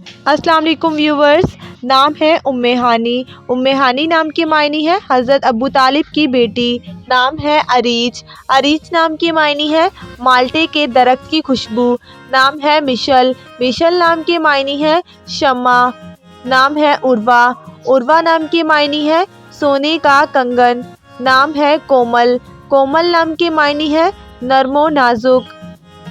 السلام علیکم ویورز، نام ہے ام ہانی۔ ام ہانی نام کے معنی ہے حضرت ابو طالب کی بیٹی۔ نام ہے عریج۔ عریج نام کے معنی ہے مالٹے کے درخت کی خوشبو۔ نام ہے مشل۔ مشل نام کے معنی ہے شمع۔ نام ہے عروا۔ عروا نام کے معنی ہے سونے کا کنگن۔ نام ہے کومل۔ کومل نام کے معنی ہے نرم و نازک۔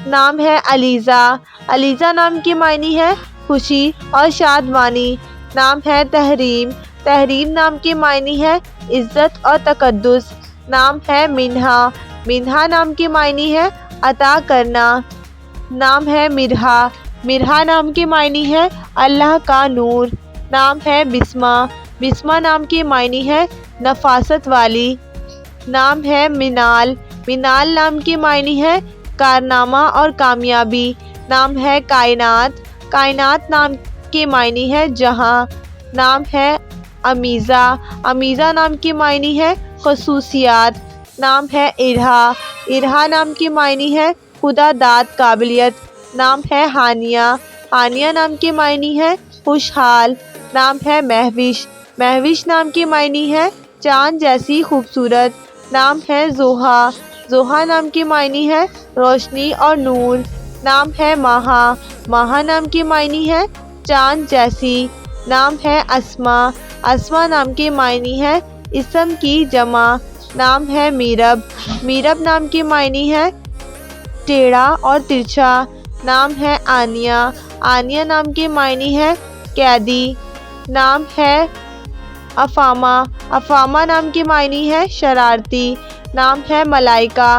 نام ہے علیزہ۔ علیزہ نام کے معنی ہے خوشی اور شادمانی۔ نام ہے تحریم۔ تحریم نام کے معنی ہے عزت اور تقدس۔ نام ہے منہا۔ منہا نام کے معنی ہے عطا کرنا۔ نام ہے مرہا۔ مرہا نام کے معنی ہے اللہ کا نور۔ نام ہے بسمہ۔ بسمہ نام کے معنی ہے نفاست والی۔ نام ہے منال۔ منال نام کے معنی ہے کارنامہ اور کامیابی۔ نام ہے کائنات۔ کائنات نام کے معنی ہے جہاں۔ نام ہے امیزہ۔ امیزہ نام کے معنی ہے خصوصیات۔ نام ہے ارہا۔ ارہا نام کے معنی ہے خدا داد قابلیت۔ نام ہے ہانیہ۔ ہانیہ نام کے معنی ہے خوشحال۔ نام ہے مہوش۔ مہوش نام کے معنی ہے چاند جیسی خوبصورت۔ نام ہے زوہا۔ زوہا نام کے معنی ہے روشنی اور نور۔ نام ہے ماہا۔ ماہا نام کے معنی ہے چاند جیسی۔ نام ہے اسما۔ اسما نام کے معنی ہے اسم کی جمع۔ نام ہے میرب۔ میرب نام کے معنی ہے ٹیڑھا اور ترچھا۔ نام ہے آنیہ۔ آنیہ نام کے معنی ہے قیدی۔ نام ہے افامہ۔ افامہ نام کے معنی ہے شرارتی۔ نام ہے ملائکہ۔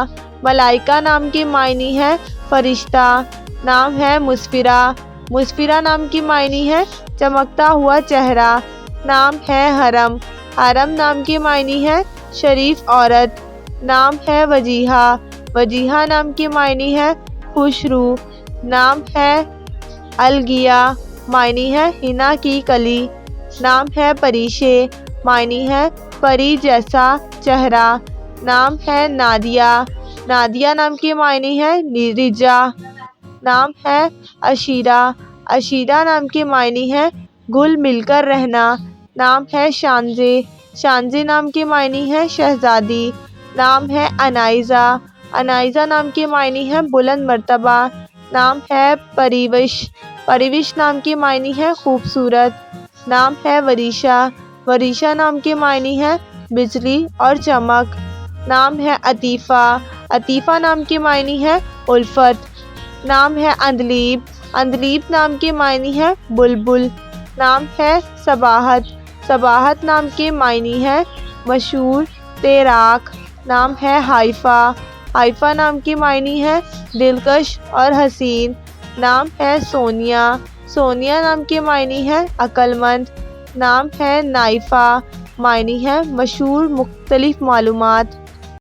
ملائکہ نام کے معنی ہے فرشتہ۔ نام ہے مسفرہ۔ مسفرہ نام کے معنی ہے چمکتا ہوا چہرہ۔ نام ہے حرم۔ حرم نام کے معنی ہے شریف عورت۔ نام ہے وجیہہ۔ وجیہہ نام کے معنی ہے خوش روح۔ نام ہے الگیا۔ معنی ہے حنا کی کلی۔ نام ہے پریشے۔ معنی ہے پری جیسا چہرہ۔ نام ہے نادیہ۔ نادیہ نام کے معنی ہے رجا۔ نام ہے عشیرہ۔ عشیرہ نام کے معنی ہے گھل مل کر رہنا۔ نام ہے شانزے۔ شانزے نام کے معنی ہے شہزادی۔ نام ہے انائزہ۔ انائزہ نام کے معنی ہے بلند مرتبہ۔ نام ہے پریوش۔ پریوش نام کے معنی ہے خوبصورت۔ نام ہے وریشہ۔ وریشہ نام کے معنی ہے بجلی اور چمک۔ نام ہے عطیفہ۔ عطیفہ نام کے معنی ہے الفت۔ نام ہے اندلیب۔ اندلیب نام کے معنی ہے بلبل۔ نام ہے صباحت۔ صباحت نام کے معنی ہے مشہور تیراک۔ نام ہے حائفہ۔ حائفہ نام کے معنی ہے دلکش اور حسین۔ نام ہے سونیا۔ سونیا نام کے معنی ہے عقل مند۔ نام ہے نائفہ۔ معنی ہے مشہور مختلف معلومات۔